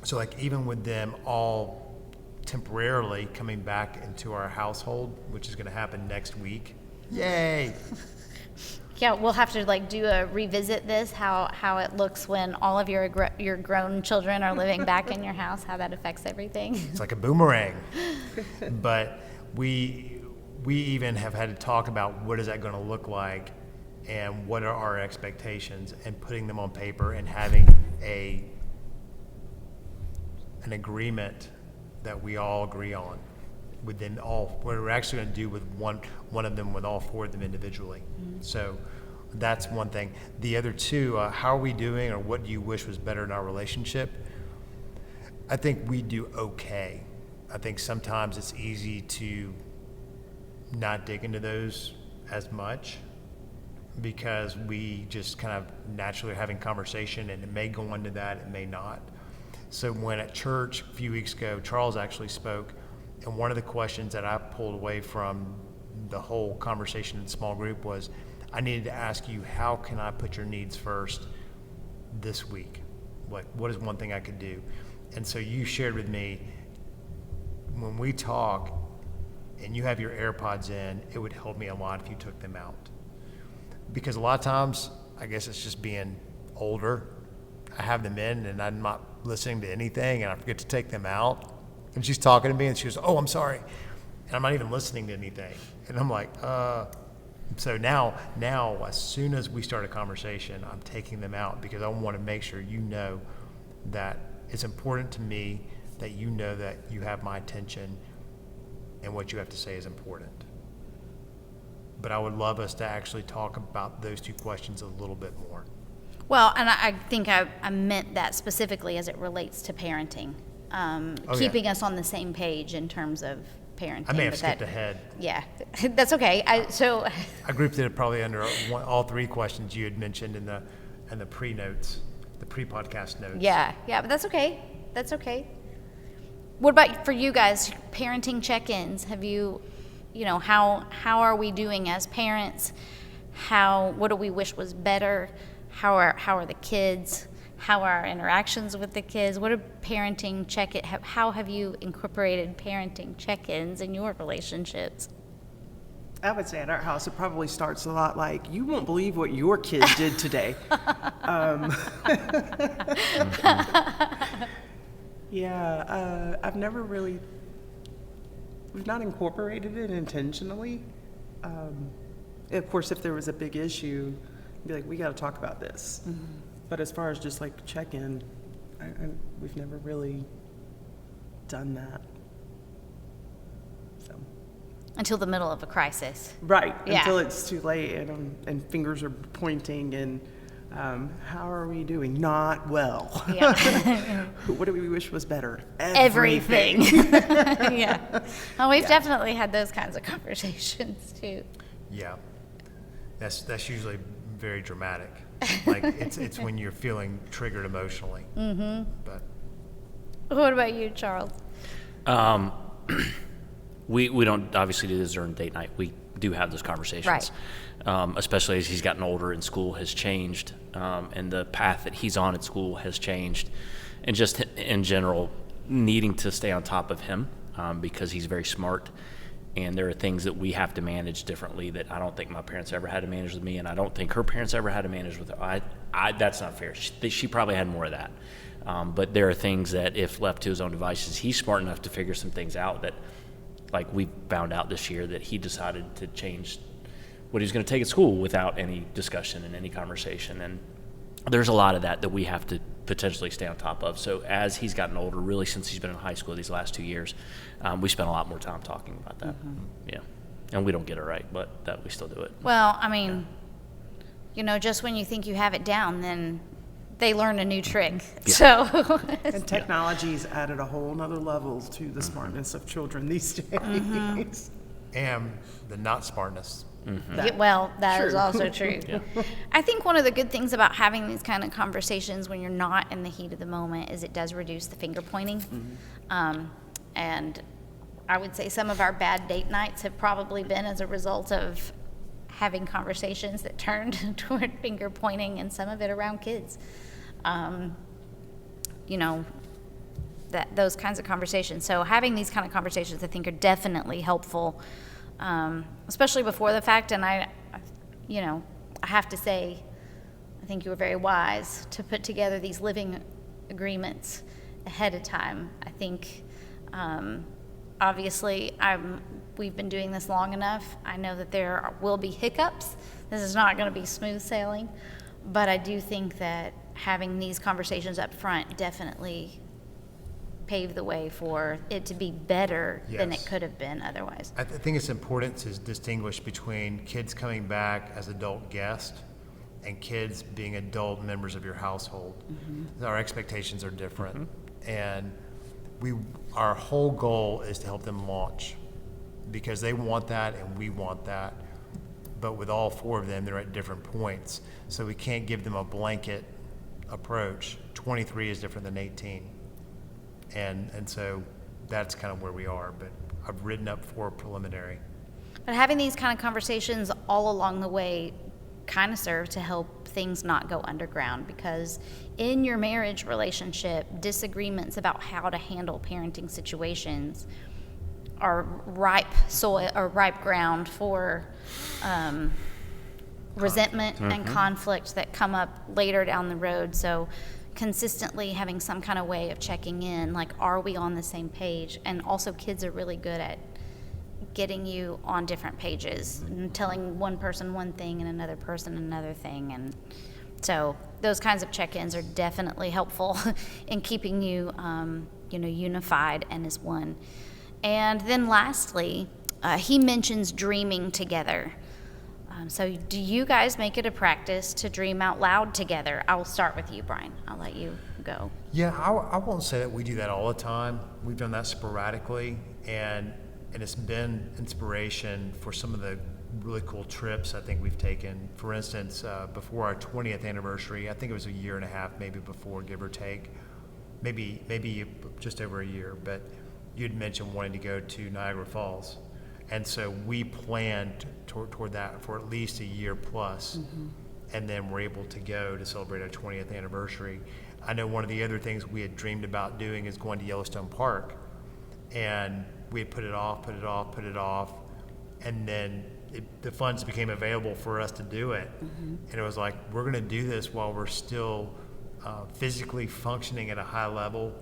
So like even with them all temporarily coming back into our household, which is going to happen next week. Yay! Yeah, we'll have to do a revisit this, how it looks when all of your grown children are living back in your house, how that affects everything. It's like a boomerang. But we even have had to talk about what is that going to look like and what are our expectations, and putting them on paper and having an agreement that we all agree on with them all, what we're actually going to do with one of them, with all four of them individually. So that's one thing. The other two, how are we doing, or what do you wish was better in our relationship? I think we do okay. I think sometimes it's easy to not dig into those as much because we just kind of naturally are having conversation, and it may go into that, it may not. So when at church a few weeks ago, Charles actually spoke, and one of the questions that I pulled away from the whole conversation in small group was, I needed to ask you, how can I put your needs first this week? What is one thing I could do? And so you shared with me, when we talk and you have your AirPods in, it would help me a lot if you took them out. Because a lot of times, I guess it's just being older, I have them in and I'm not listening to anything, and I forget to take them out. And she's talking to me and she goes, oh, I'm sorry. And I'm not even listening to anything. And I'm like, So now, as soon as we start a conversation, I'm taking them out because I want to make sure you know that it's important to me that you know that you have my attention and what you have to say is important. But I would love us to actually talk about those two questions a little bit more. Well, and I think I meant that specifically as it relates to parenting, keeping us on the same page in terms of parenting. I may have skipped ahead. Yeah, that's okay. I grouped it probably under all three questions you had mentioned in the pre-notes, the pre-podcast notes. Yeah, but that's okay. That's okay. What about for you guys, parenting check-ins? Have you, how are we doing as parents? What do we wish was better? How are the kids? How are our interactions with the kids? What are parenting how have you incorporated parenting check-ins in your relationships? I would say at our house, it probably starts a lot like, you won't believe what your kid did today. Yeah, we've not incorporated it intentionally. Of course, if there was a big issue, I'd be like, we got to talk about this. Mm-hmm. But as far as just like check-in, we've never really done that. So. Until the middle of a crisis. Right, Yeah. Until it's too late and fingers are pointing and how are we doing? Not well. Yeah. What do we wish was better? Everything. Yeah. Well, we've definitely had those kinds of conversations too. Yeah, that's usually very dramatic. Like it's when you're feeling triggered emotionally. Mm-hmm. But what about you, Charles? We don't obviously do this during date night. We do have those conversations, right. Especially as he's gotten older and school has changed, and the path that he's on at school has changed, and just in general needing to stay on top of him because he's very smart, and there are things that we have to manage differently that I don't think my parents ever had to manage with me, and I don't think her parents ever had to manage with her. That's not fair. She probably had more of that, but there are things that if left to his own devices, he's smart enough to figure some things out that. Like we found out this year that he decided to change what he was going to take at school without any discussion and any conversation. And there's a lot of that we have to potentially stay on top of. So as he's gotten older, really since he's been in high school these last 2 years, we spent a lot more time talking about that. Mm-hmm. Yeah. And we don't get it right, but that we still do it. Well, I mean, just when you think you have it down, then they learn a new trick. Yeah. So, and technology's added a whole nother level to the smartness of children these days. Mm-hmm. And the not smartness. Mm-hmm. That true. is also true. Yeah. I think one of the good things about having these kind of conversations when you're not in the heat of the moment is it does reduce the finger pointing. Mm-hmm. And I would say some of our bad date nights have probably been as a result of having conversations that turned toward finger pointing, and some of it around kids. Those kinds of conversations. So having these kind of conversations, I think, are definitely helpful, especially before the fact. And I have to say, I think you were very wise to put together these living agreements ahead of time. I think, obviously, we've been doing this long enough. I know that there will be hiccups. This is not going to be smooth sailing, but I do think that having these conversations up front definitely paved the way for it to be better than it could have been otherwise. I think it's important to distinguish between kids coming back as adult guests and kids being adult members of your household. Mm-hmm. Our expectations are different. Mm-hmm. And our whole goal is to help them launch because they want that and we want that. But with all four of them, they're at different points. So we can't give them a blanket approach. 23 is different than 18. And so that's kind of where we are. But I've written up 4 preliminary. But having these kind of conversations all along the way kind of serve to help things not go underground, because in your marriage relationship, disagreements about how to handle parenting situations are ripe soil or ripe ground for resentment and conflict that come up later down the road. So consistently having some kind of way of checking in, like, are we on the same page? And also kids are really good at getting you on different pages and telling one person one thing and another person another thing. And so those kinds of check-ins are definitely helpful in keeping you, unified and as one. And then lastly, he mentions dreaming together. So do you guys make it a practice to dream out loud together? I'll start with you, Brian. I'll let you go. Yeah, I won't say that we do that all the time. We've done that sporadically, and it's been inspiration for some of the really cool trips I think we've taken. For instance, before our 20th anniversary, I think it was a year and a half, maybe before, give or take, maybe just over a year. But you'd mentioned wanting to go to Niagara Falls. And so we planned toward that for at least a year plus, and then we're able to go to celebrate our 20th anniversary. I know one of the other things we had dreamed about doing is going to Yellowstone Park, and we had put it off, and then the funds became available for us to do it. And it was like, we're going to do this while we're still physically functioning at a high level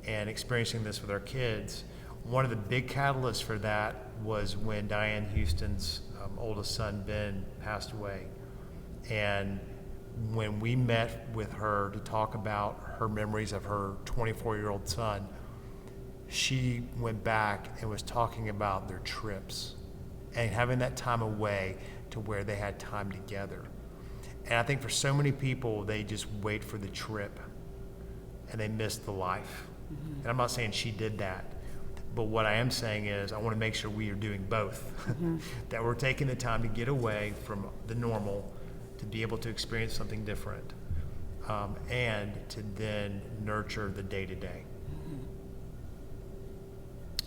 and experiencing this with our kids. One of the big catalysts for that was when Diane Houston's oldest son, Ben, passed away. And when we met with her to talk about her memories of her 24-year-old son, she went back and was talking about their trips and having that time away to where they had time together. And I think for so many people, they just wait for the trip and they miss the life. And I'm not saying she did that, but what I am saying is I want to make sure we are doing both. That we're taking the time to get away from the normal, to be able to experience something different, and to then nurture the day-to-day.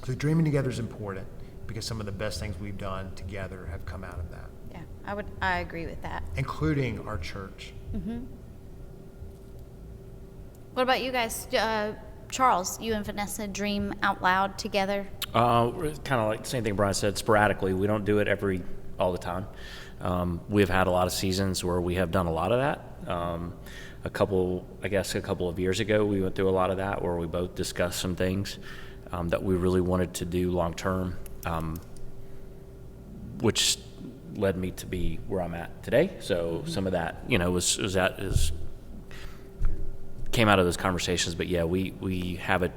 So dreaming together is important because some of the best things we've done together have come out of that. Yeah, I agree with that. Including our church. What about you guys? Charles, you and Vanessa dream out loud together? Kind of like the same thing Brian said, sporadically. We don't do it all the time. We've had a lot of seasons where we have done a lot of that. A couple of years ago, we went through a lot of that where we both discussed some things that we really wanted to do long term, which led me to be where I'm at today. So some of that, came out of those conversations. But yeah, we have a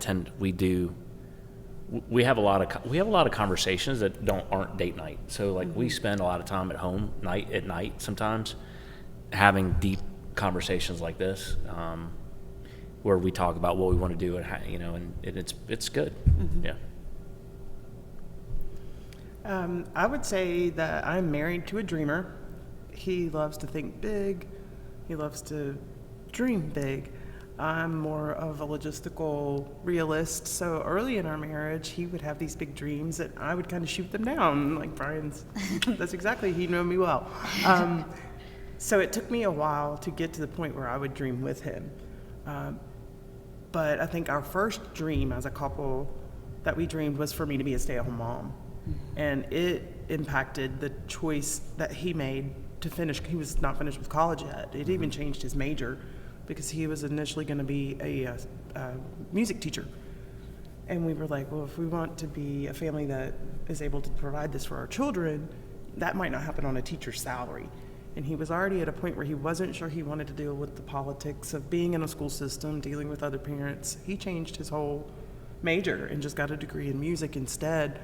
lot of conversations that aren't date night. So like we spend a lot of time at home at night sometimes having deep conversations like this, where we talk about what we want to do and how, and it's good. Yeah. I would say that I'm married to a dreamer. He loves to think big. He loves to dream big. I'm more of a logistical realist. So early in our marriage, he would have these big dreams that I would kind of shoot them down. Like Brian's, that's exactly, he knew me well. So it took me a while to get to the point where I would dream with him. But I think our first dream as a couple that we dreamed was for me to be a stay-at-home mom. And it impacted the choice that he made to finish. He was not finished with college yet. It even changed his major because he was initially going to be a music teacher. And we were like, well, if we want to be a family that is able to provide this for our children, that might not happen on a teacher's salary. And he was already at a point where he wasn't sure he wanted to deal with the politics of being in a school system, dealing with other parents. He changed his whole major and just got a degree in music instead.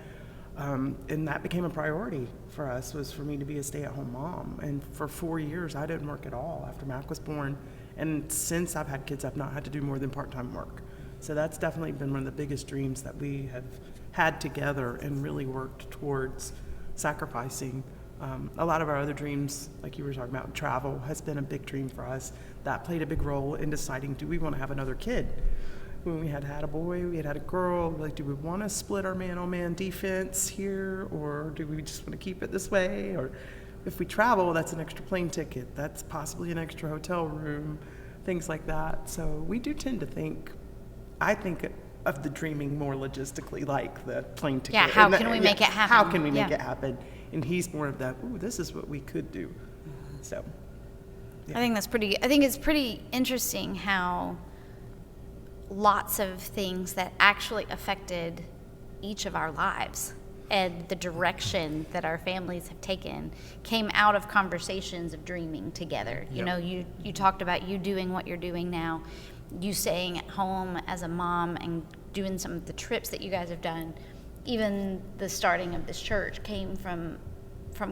And that became a priority for us, was for me to be a stay-at-home mom. And for 4 years, I didn't work at all after Mac was born. And since I've had kids, I've not had to do more than part-time work. So that's definitely been one of the biggest dreams that we have had together and really worked towards sacrificing. A lot of our other dreams, like you were talking about, travel has been a big dream for us. That played a big role in deciding, do we want to have another kid? When we had a boy, we had a girl, like, do we want to split our man-on-man defense here, or do we just want to keep it this way? Or if we travel, that's an extra plane ticket, that's possibly an extra hotel room, things like that. So we do tend to think, I think of the dreaming more logistically, like the plane ticket. Yeah, how can we make it happen? How can we make it happen? And he's more of that, ooh, this is what we could do. So, yeah. I think it's pretty interesting how lots of things that actually affected each of our lives and the direction that our families have taken came out of conversations of dreaming together. You know, you talked about you doing what you're doing now, you staying at home as a mom and doing some of the trips that you guys have done. Even the starting of this church came from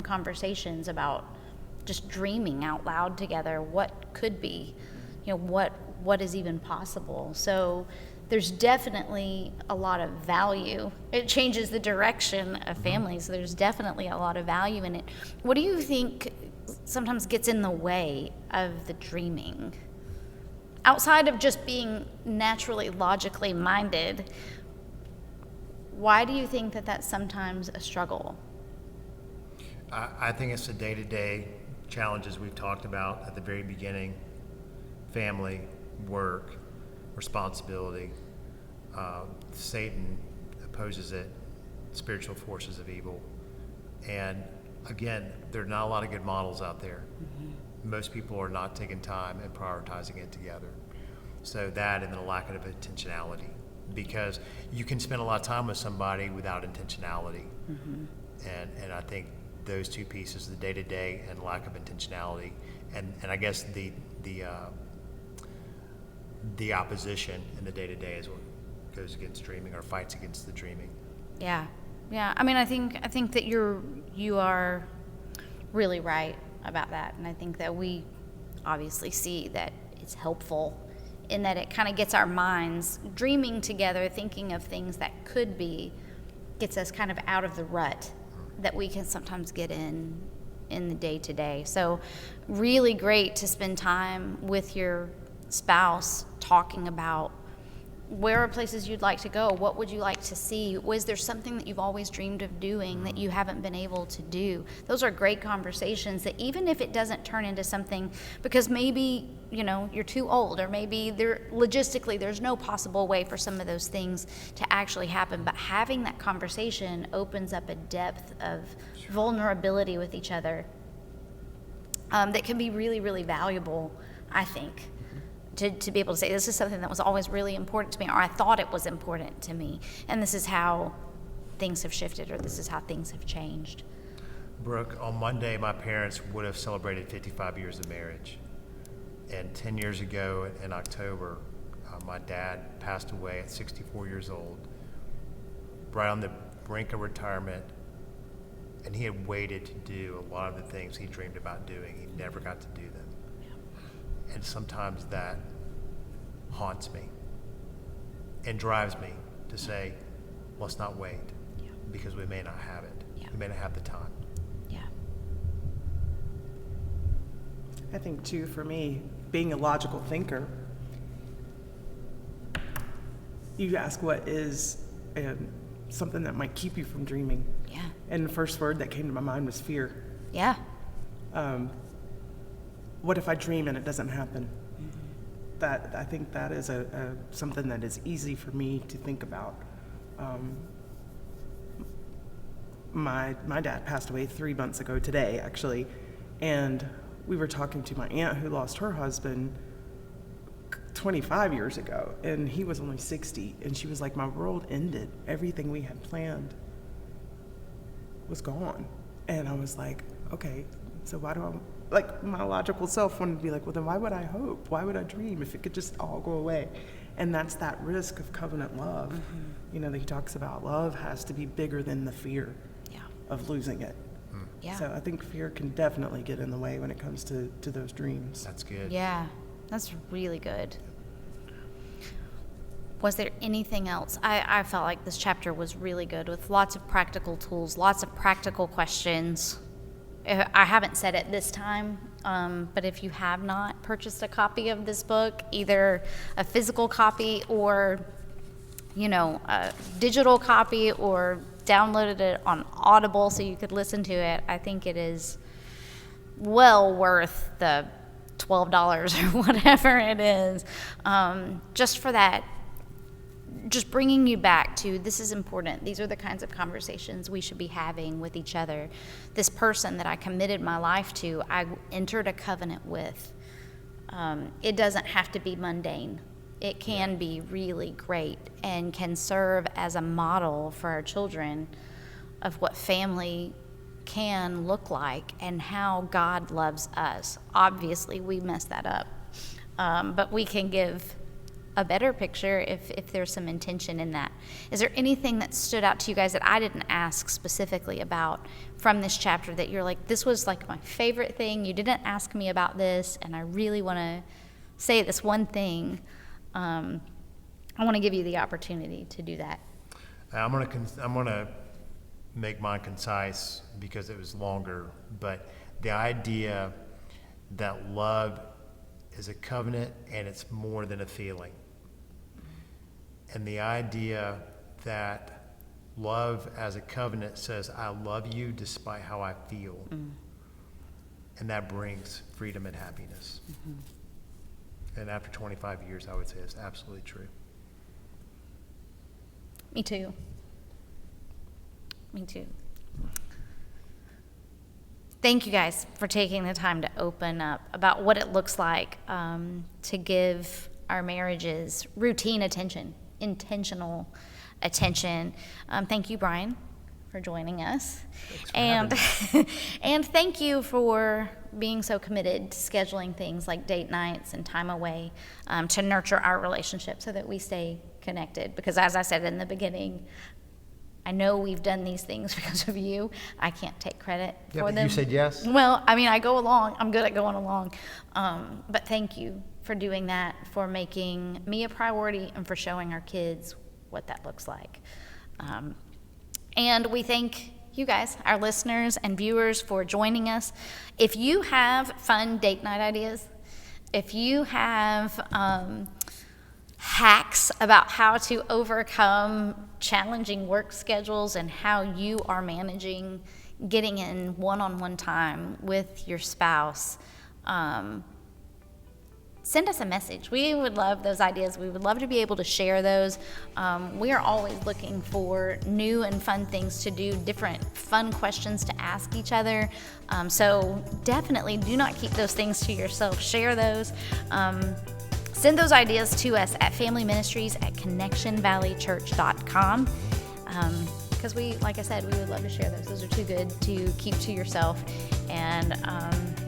conversations about just dreaming out loud together what could be, what is even possible. So there's definitely a lot of value. It changes the direction of families. There's definitely a lot of value in it. What do you think sometimes gets in the way of the dreaming? Outside of just being naturally logically minded, Why do you think that that's sometimes a struggle? I think it's the day-to-day challenges we've talked about at the very beginning: family, work, responsibility. Satan opposes it, spiritual forces of evil. And again, there are not a lot of good models out there. Most people are not taking time and prioritizing it together. So that, and then a lack of intentionality, because you can spend a lot of time with somebody without intentionality. And I think those two pieces, the day-to-day and lack of intentionality, and I guess the opposition in the day-to-day is what goes against dreaming, or fights against the dreaming. Yeah. I mean, I think that you are really right about that, and I think that we obviously see that it's helpful in that it kind of gets our minds dreaming together, thinking of things that could be, gets us kind of out of the rut that we can sometimes get in the day-to-day. So really great to spend time with your spouse talking about where are places you'd like to go, what would you like to see, was there something that you've always dreamed of doing that you haven't been able to do. Those are great conversations that even if it doesn't turn into something, because maybe you're too old, or maybe logistically there's no possible way for some of those things to actually happen, but having that conversation opens up a depth of vulnerability with each other that can be really, really valuable, I think. To be able to say, this is something that was always really important to me, or I thought it was important to me, and this is how things have shifted, or this is how things have changed. Brooke, on Monday, my parents would have celebrated 55 years of marriage. And 10 years ago in October, my dad passed away at 64 years old, right on the brink of retirement, and he had waited to do a lot of the things he dreamed about doing. He never got to do them. And sometimes that haunts me and drives me to say, let's not wait, because we may not have it. We may not have the time. Yeah. I think too, for me, being a logical thinker, you ask what is something that might keep you from dreaming. Yeah. And the first word that came to my mind was fear. Yeah. What if I dream and it doesn't happen? That, I think that is something that is easy for me to think about. My dad passed away 3 months ago today, actually, and we were talking to my aunt who lost her husband 25 years ago, and he was only 60, and she was like, my world ended. Everything we had planned was gone. And I was like, okay, so why do I, like, my logical self wanted to be like, well, then why would I hope? Why would I dream if it could just all go away? And that's that risk of covenant love, that he talks about. Love has to be bigger than the fear of losing it. Yeah. So I think fear can definitely get in the way when it comes to those dreams. That's good. Yeah, that's really good. Was there anything else? I felt like this chapter was really good, with lots of practical tools, lots of practical questions. I haven't said it this time, but if you have not purchased a copy of this book, either a physical copy or, a digital copy, or downloaded it on Audible so you could listen to it, I think it is well worth the $12 or whatever it is, just for that. Just bringing you back to, this is important. These are the kinds of conversations we should be having with each other. This person that I committed my life to, I entered a covenant with. It doesn't have to be mundane. It can be really great and can serve as a model for our children of what family can look like and how God loves us. Obviously, we mess that up, but we can give a better picture if there's some intention in that. Is there anything that stood out to you guys that I didn't ask specifically about from this chapter that you're like, this was like my favorite thing, you didn't ask me about this, and I really want to say this one thing? I want to give you the opportunity to do that. I'm gonna make mine concise because it was longer, but the idea that love is a covenant and it's more than a feeling. And the idea that Love as a covenant says, I love you despite how I feel. And that brings freedom and happiness. And after 25 years, I would say it's absolutely true. Me too. Me too. Thank you guys for taking the time to open up about what it looks like to give our marriages routine attention, intentional attention. Thank you, Brian, for joining us. And and thank you for being so committed to scheduling things like date nights and time away to nurture our relationship so that we stay connected. Because as I said in the beginning, I know we've done these things because of you. I can't take credit Yeah, for but them. you said yes. Well, I mean, I go along. I'm good at going along. But thank you for doing that, for making me a priority, and for showing our kids what that looks like. And we thank you guys, our listeners and viewers, for joining us. If you have fun date night ideas, if you have hacks about how to overcome challenging work schedules and how you are managing getting in one-on-one time with your spouse, send us a message. We would love those ideas. We would love to be able to share those. We are always looking for new and fun things to do, different fun questions to ask each other. So definitely do not keep those things to yourself. Share those. Send those ideas to us at familyministries@connectionvalleychurch.com. Because like I said, we would love to share those. Those are too good to keep to yourself. And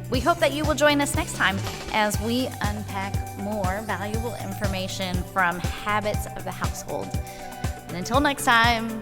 we hope that you will join us next time as we unpack more valuable information from habits of the household. And until next time,